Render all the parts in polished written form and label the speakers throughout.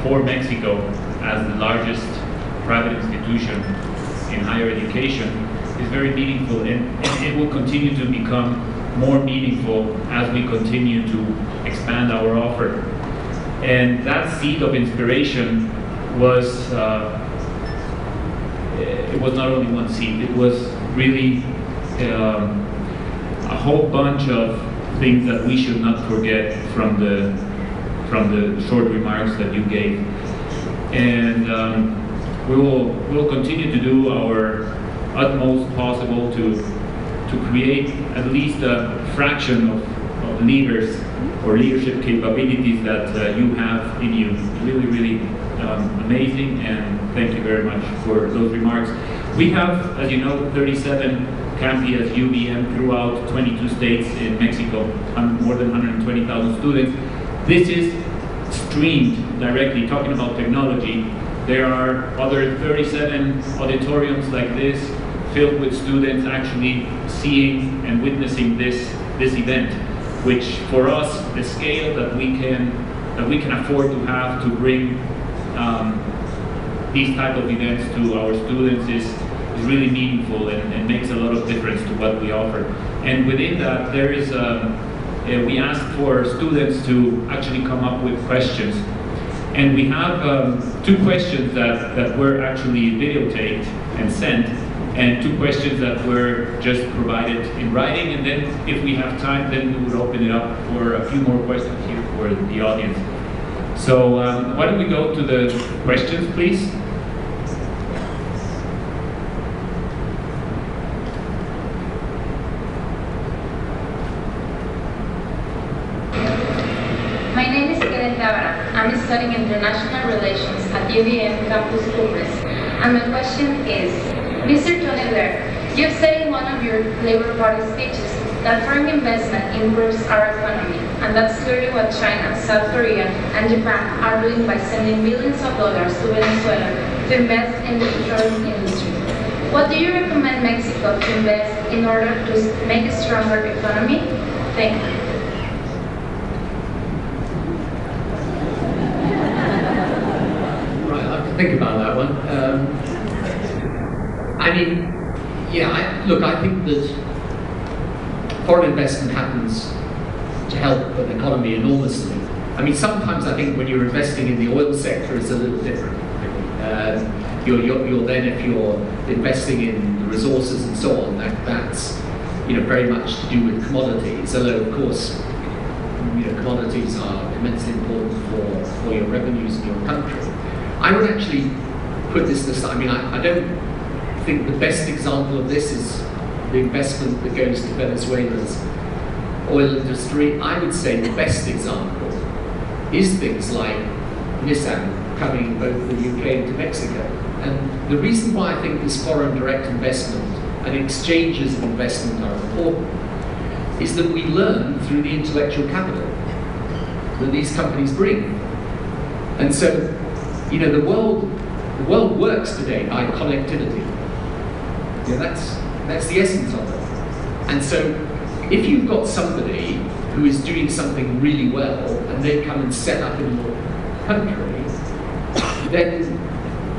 Speaker 1: for Mexico as the largest private institution in higher education is very meaningful, and it will continue to become more meaningful as we continue to expand our offer. And that seed of inspiration was, it was not only one seed, it was really a whole bunch of things that we should not forget from the short remarks that you gave. And we'll continue to do our utmost possible to create at least a fraction of leaders or leadership capabilities that you have in you. Really, really amazing, and thank you very much for those remarks. We have, as you know, 37 campi as UVM throughout 22 states in Mexico, more than 120,000 students. This is streamed directly, talking about technology. There are other 37 auditoriums like this, filled with students actually seeing and witnessing this event, which for us, the scale that we can afford to have to bring these type of events to our students is really meaningful and makes a lot of difference to what we offer. And within that, there is we asked for students to actually come up with questions. And we have 2 questions that were actually videotaped and sent, and 2 questions that were just provided in writing. And then if we have time, then we would open it up for a few more questions here for the audience. So why don't we go to the questions, please?
Speaker 2: I'm studying international relations at UVM Campus Cumbres, and my question is, Mr. Tony Blair, you've said in one of your Labour Party speeches that foreign investment improves our economy, and that's clearly what China, South Korea, and Japan are doing by sending billions of dollars to Venezuela to invest in the petroleum industry. What do you recommend Mexico to invest in order to make a stronger economy? Thank you.
Speaker 3: Think about that one. I mean, yeah, look, I think that foreign investment happens to help an economy enormously. I mean, sometimes I think when you're investing in the oil sector, it's a little different. You're then, if you're investing in the resources and so on, that's very much to do with commodities. Although, of course, commodities are immensely important for your revenues in your country. I would actually put this aside. I mean, I don't think the best example of this is the investment that goes to Venezuela's oil industry. I would say the best example is things like Nissan coming both the UK into Mexico. And the reason why I think this foreign direct investment and exchanges of investment are important is that we learn through the intellectual capital that these companies bring. And so, the world works today by connectivity. That's the essence of it. And so, if you've got somebody who is doing something really well and they come and set up in your country, then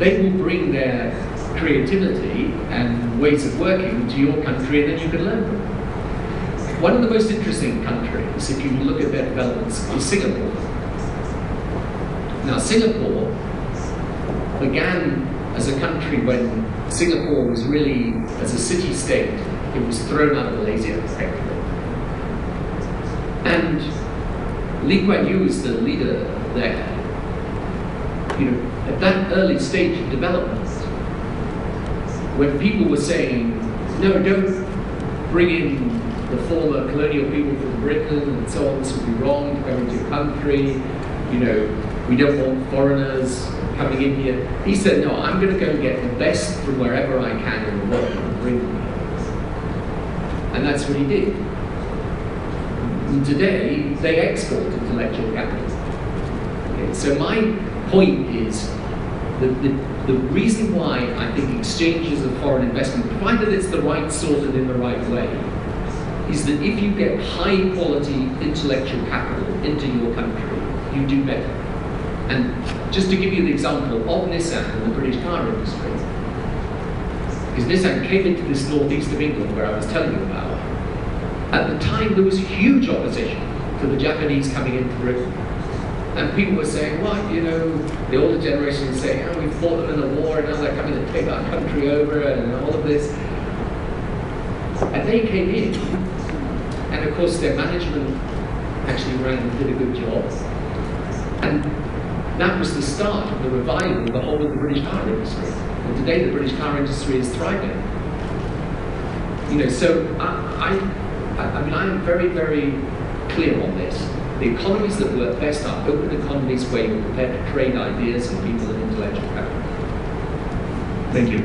Speaker 3: they will bring their creativity and ways of working to your country, and then you can learn from them. One of the most interesting countries, if you look at their developments, is Singapore. Now, Singapore began as a country when Singapore was really, as a city-state, it was thrown out of Malaysia, effectively. And Lee Kuan Yew is the leader there. At that early stage of development, when people were saying, no, don't bring in the former colonial people from Britain and so on, this would be wrong to go into your country, we don't want foreigners coming in here. He said, no, I'm going to go and get the best from wherever I can in the world and bring them here. And that's what he did. And today, they export intellectual capital. Okay, so my point is that the reason why I think exchanges of foreign investment, provided it's the right sort and in the right way, is that if you get high quality intellectual capital into your country, you do better. And just to give you the example of Nissan and the British car industry, because Nissan came into this northeast of England where I was telling you about, at the time there was huge opposition to the Japanese coming into Britain. And people were saying, well, you know, the older generation was saying, oh, we fought them in a war and now they're coming to take our country over and all of this. And they came in, and of course their management actually ran and did a good job. And that was the start of the revival of the whole of the British car industry. And today the British car industry is thriving. You know, so I mean, I am very, very clear on this. The economies that work best are open economies where you're prepared to trade ideas and people and intellectual capital.
Speaker 1: Thank you.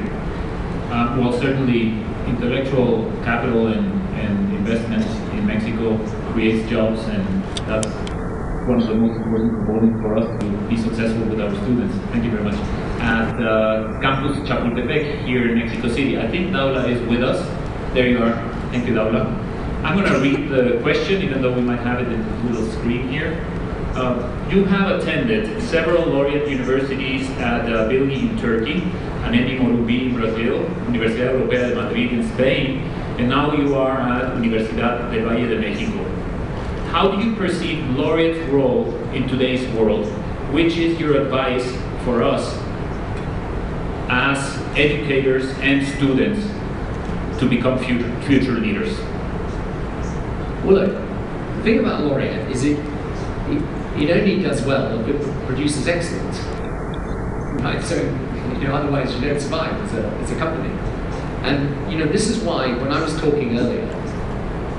Speaker 1: Well, certainly intellectual capital and investment in Mexico creates jobs, and that's one of the most important components for us to be successful with our students. Thank you very much. At Campus Chapultepec here in Mexico City, I think Daula is with us. There you are. Thank you, Daula. I'm going to read the question, even though we might have it in the little screen here. You have attended several laureate universities at Bilgi in Turkey, Aneni Morubi in Brazil, Universidad Europea de Madrid in Spain, and now you are at Universidad del Valle de Mexico. How do you perceive laureate's role in today's world? Which is your advice for us as educators and students to become future leaders?
Speaker 3: Well, look, the thing about laureate is it only does well if it produces excellence, right? So, you know, otherwise you don't survive as a company. And, you know, this is why when I was talking earlier,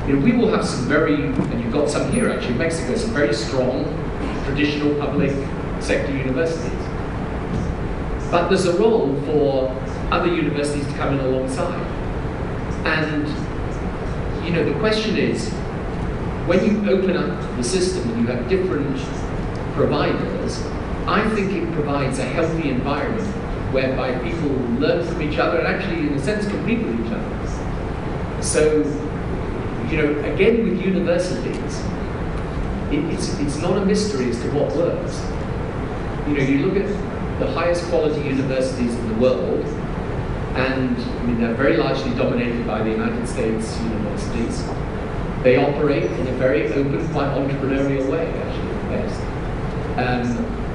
Speaker 3: you know, we will have some very, and you've got some here actually in Mexico, some very strong traditional public sector universities. But there's a role for other universities to come in alongside. And, you know, the question is, when you open up the system and you have different providers, I think it provides a healthy environment whereby people learn from each other and actually, in a sense, compete with each other. So, you know, again with universities, it's not a mystery as to what works. You know, you look at the highest quality universities in the world, and I mean, they're very largely dominated by the United States universities. They operate in a very open, quite entrepreneurial way, actually, at best.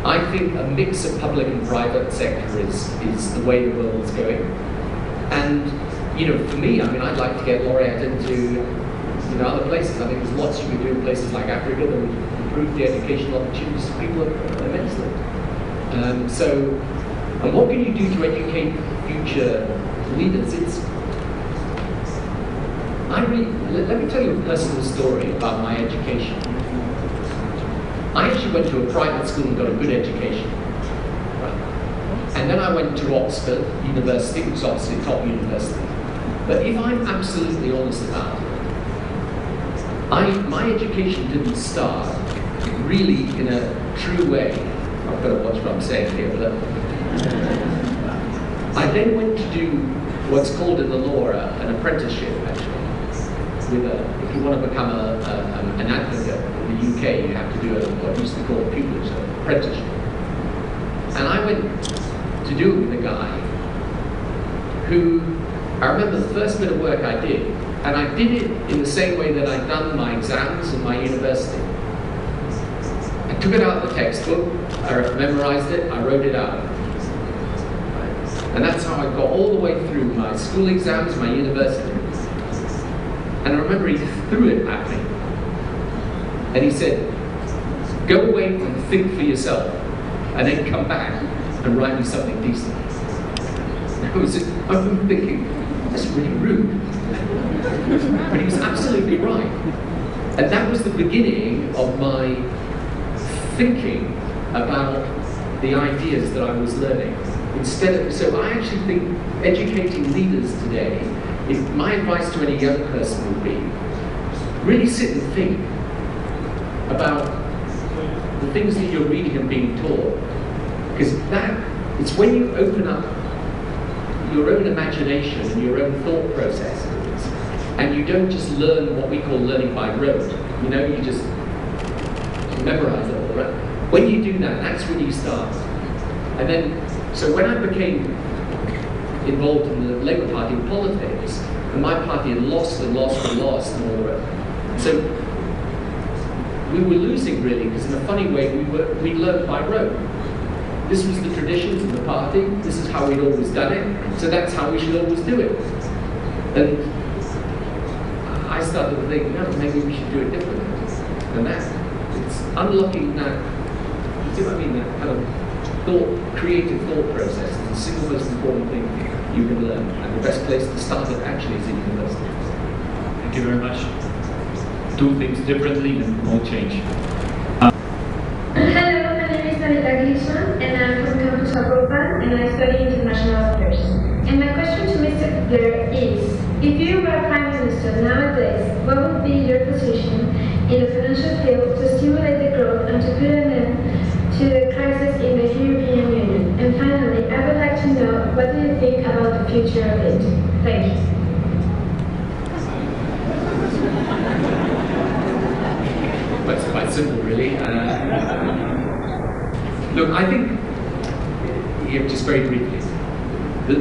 Speaker 3: I think a mix of public and private sector is the way the world is going. And, you know, for me, I mean, I'd like to get laureate into, you know, other places. I think there's lots you can do in places like Africa that would improve the educational opportunities of people immensely. And what can you do to educate future leaders? Let me tell you a personal story about my education. I actually went to a private school and got a good education. Right? And then I went to Oxford University, which is obviously a top university. But if I'm absolutely honest about it, my education didn't start really in a true way. I've got to watch what I'm saying here, but I then went to do what's called in the law an apprenticeship, actually. If you want to become an advocate in the UK, you have to do what used to be called a pupillage, an apprenticeship. And I went to do it with a guy who, I remember the first bit of work I did, and I did it in the same way that I'd done my exams in my university. I took it out of the textbook, I memorized it, I wrote it out. And that's how I got all the way through my school exams, my university. And I remember he threw it at me. And he said, go away and think for yourself, and then come back and write me something decent. I was thinking, that's really rude. But he was absolutely right. And that was the beginning of my thinking about the ideas that I was learning. So I actually think educating leaders today, my advice to any young person would be, really sit and think about the things that you're reading and being taught. Because it's when you open up your own imagination and your own thought processes, and you don't just learn what we call learning by rote. You know, you just memorize it all, right? When you do that, that's when you start. And then, so when I became involved in the Labour Party in politics, and my party had lost and lost and lost and all the rest. So we were losing really, because in a funny way we learned by rote. This was the traditions of the party, this is how we'd always done it, so that's how we should always do it. And I started to think, no, maybe we should do it differently. And it's unlocking that, you see what I mean, that kind of creative thought process is the single most important thing you can learn. And the best place to start it actually is in university.
Speaker 1: Thank you very much. Do things differently and no change.
Speaker 4: Hello, my name is Anita Gleason, and I'm from Campus Europa, and I study international affairs. And my question to Mr. Blair is, if you were Prime Minister nowadays, what would be your position in the financial field to stimulate the growth and to put an end to the crisis in the European Union? And finally, I would like to know, what do you think about the future of it? Thank you.
Speaker 3: It's quite simple, really. Look, I think, just very briefly, the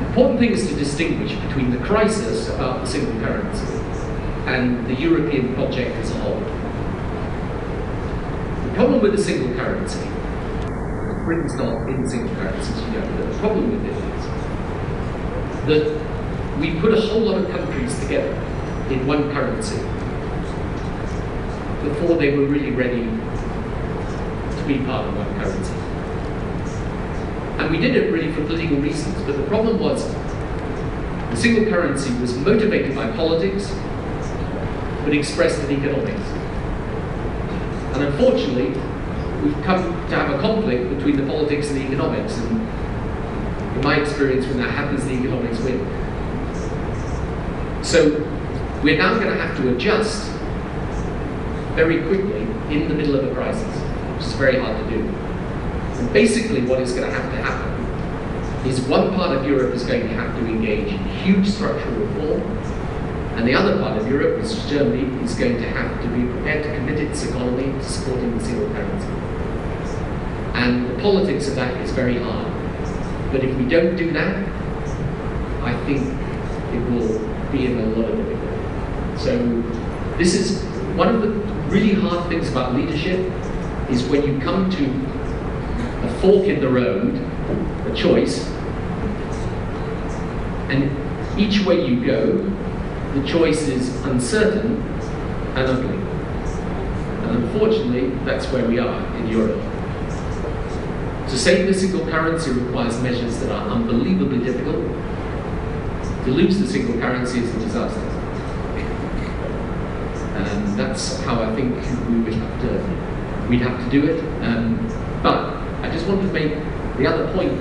Speaker 3: important thing is to distinguish between the crisis about the single currency and the European project as a whole. The problem with the single currency, Britain's not in single currencies, you know, but the problem with it is that we put a whole lot of countries together in one currency before they were really ready to be part of one currency. And we did it really for political reasons, but the problem was the single currency was motivated by politics, but expressed in economics. And unfortunately, we've come to have a conflict between the politics and the economics, and in my experience, when that happens, the economics win. So we're now going to have to adjust very quickly in the middle of a crisis, which is very hard to do. And basically what is going to happen is one part of Europe is going to have to engage in huge structural reform, and the other part of Europe, which is Germany, is going to have to be prepared to commit its economy to supporting the single currency. And the politics of that is very hard. But if we don't do that, I think it will be in a lot of difficulty. So this is one of the really hard things about leadership, is when you come to a fork in the road, a choice, and each way you go, the choice is uncertain and ugly. And unfortunately, that's where we are in Europe. To save the single currency requires measures that are unbelievably difficult. To lose the single currency is a disaster. And that's how I think we'd have to do it. But I just want to make the other point,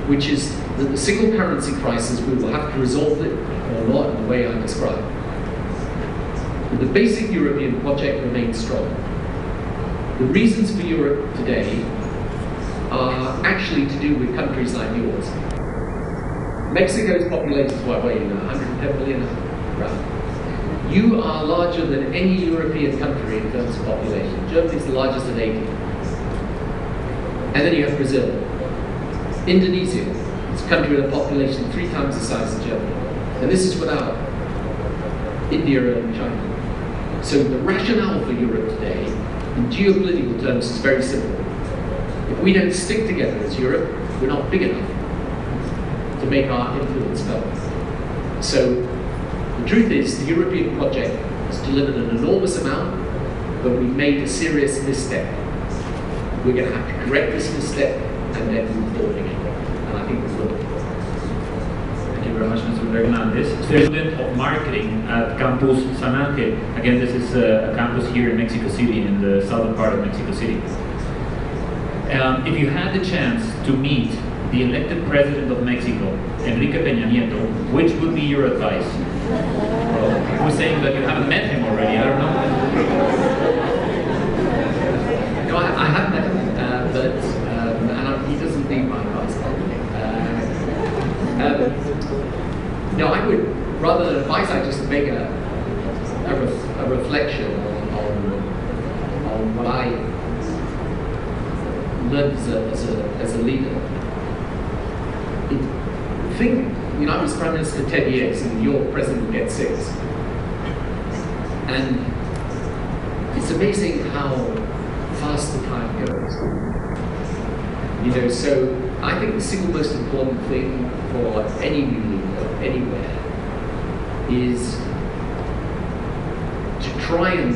Speaker 3: which is that the single currency crisis, we will have to resolve it or not in the way I described. But the basic European project remains strong. The reasons for Europe today are actually to do with countries like yours. Mexico's population is what, 110 million? Right. You are larger than any European country in terms of population. Germany is the largest at 80. And then you have Brazil. Indonesia, it's a country with a population 3 times the size of Germany. And this is without India and China. So the rationale for Europe today, in geopolitical terms, is very simple. If we don't stick together as Europe, we're not big enough to make our influence felt. So the truth is, the European project has delivered an enormous amount, but we've made a serious misstep. We're going to have to correct this misstep and then move forward again. And I think we will.
Speaker 1: Thank you very much, Mr. Hernandez. Student of Marketing at Campus San Angel. Again, this is a campus here in Mexico City, in the southern part of Mexico City. If you had the chance to meet the elected president of Mexico, Enrique Peña Nieto, which would be your advice? Well, I was saying that you haven't met him already, I don't know.
Speaker 3: No, I have met him, and he doesn't need my advice. No, I would, rather than advice, I just make a reflection on I learned as a leader. I was Prime Minister for 10 years, and your President gets 6. And it's amazing how fast the time goes. So I think the single most important thing for any new leader, anywhere, is to try and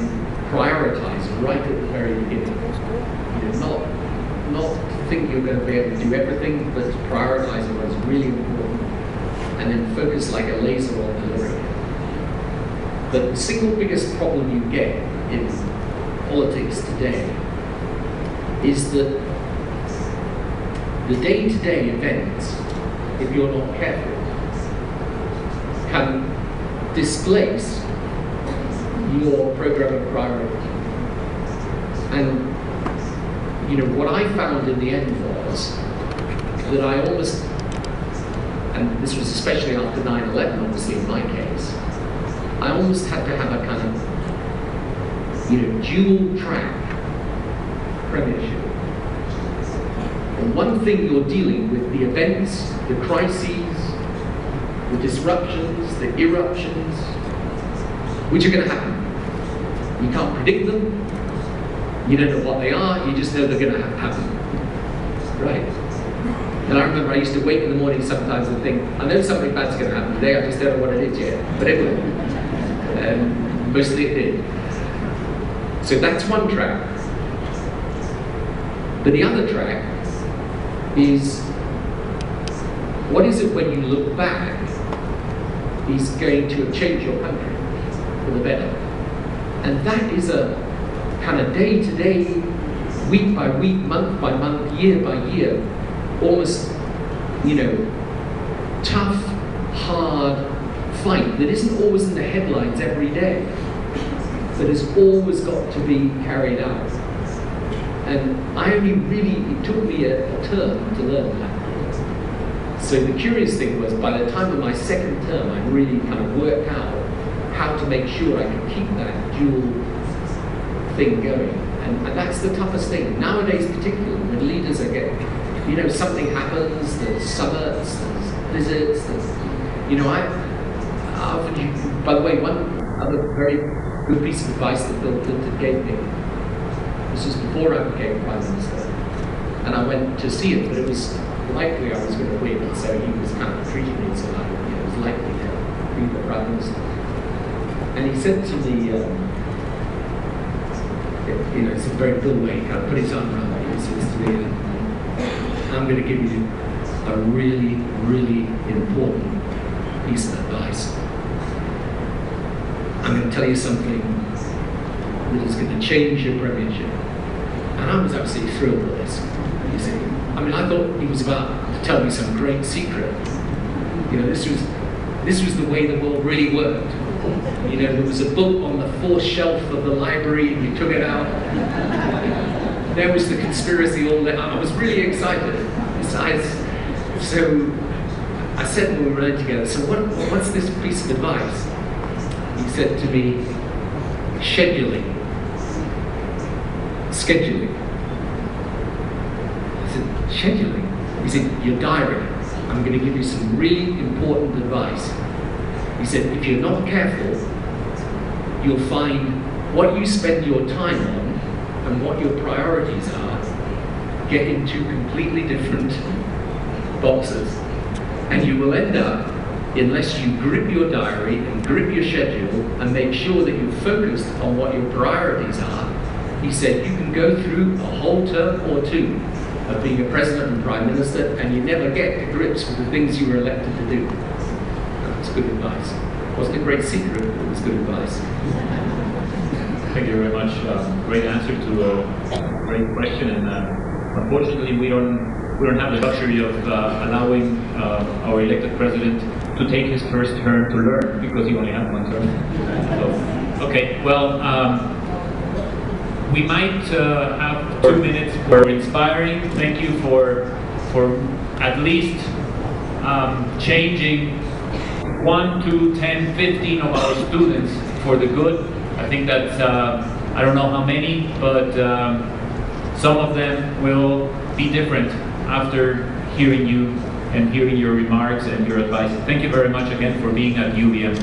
Speaker 3: prioritize right at the very beginning. Not to think you're going to be able to do everything, but to prioritize what is really important, and then focus like a laser on delivering it. But the single biggest problem you get in politics today is that the day-to-day events, if you're not careful, can displace your programming priority. And what I found in the end was that I almost, and this was especially after 9/11, obviously in my case, I almost had to have a kind of, dual track premiership. On one thing, you're dealing with the events, the crises, the disruptions, the eruptions, which are going to happen. You can't predict them. You don't know what they are. You just know they're going to happen. Right? And I remember I used to wake in the morning sometimes and think, I know something bad's going to happen today. I just don't know what it is yet. But it will. And mostly it did. So that's one track. But the other track is, what is it when you look back is going to change your country for the better? And that is a kind of day-to-day, week by week, month by month, year by year, almost, tough, hard fight that isn't always in the headlines every day, but has always got to be carried out. And I only it took me a term to learn that. So the curious thing was, by the time of my second term, I really kind of worked out how to make sure I could keep that dual thing going. And that's the toughest thing. Nowadays, particularly, when leaders are getting, something happens, there's summits, there's visits, by the way, one other very good piece of advice that Bill Clinton gave me, this was before I became Prime Minister, and I went to see him, but it was likely I was going to win, so he was kind of treating me so I was likely to be the Prime Minister. And he said to me, it's a very Bill way, kind of put his arm around me, he says to me, I'm going to give you a really, really important piece of advice. I'm going to tell you something that is going to change your premiership. And I was absolutely thrilled with this, you see. I thought he was about to tell me some great secret. This was the way the world really worked. There was a book on the fourth shelf of the library, and you took it out. There was the conspiracy all that. I was really excited. So I said when we were together, so what's this piece of advice? He said to me, scheduling. I said, scheduling? He said, your diary. I'm going to give you some really important advice. He said, if you're not careful, you'll find what you spend your time on and what your priorities are get into completely different boxes. And you will end up, unless you grip your diary and grip your schedule and make sure that you're focused on what your priorities are, he said, you can go through a whole term or two of being a president and prime minister and you never get to grips with the things you were elected to do. That's good advice. It wasn't a great secret, but it was good advice.
Speaker 1: Thank you very much. Great answer to a great question, and unfortunately we don't have the luxury of allowing our elected president to take his first term to learn, because he only had one term. So, okay, well, we might have 2 minutes for inspiring. Thank you for at least changing 1, 2, 10, 15 of our students for the good. I think that's I don't know how many, but some of them will be different after hearing you and hearing your remarks and your advice. Thank you very much again for being at UVM.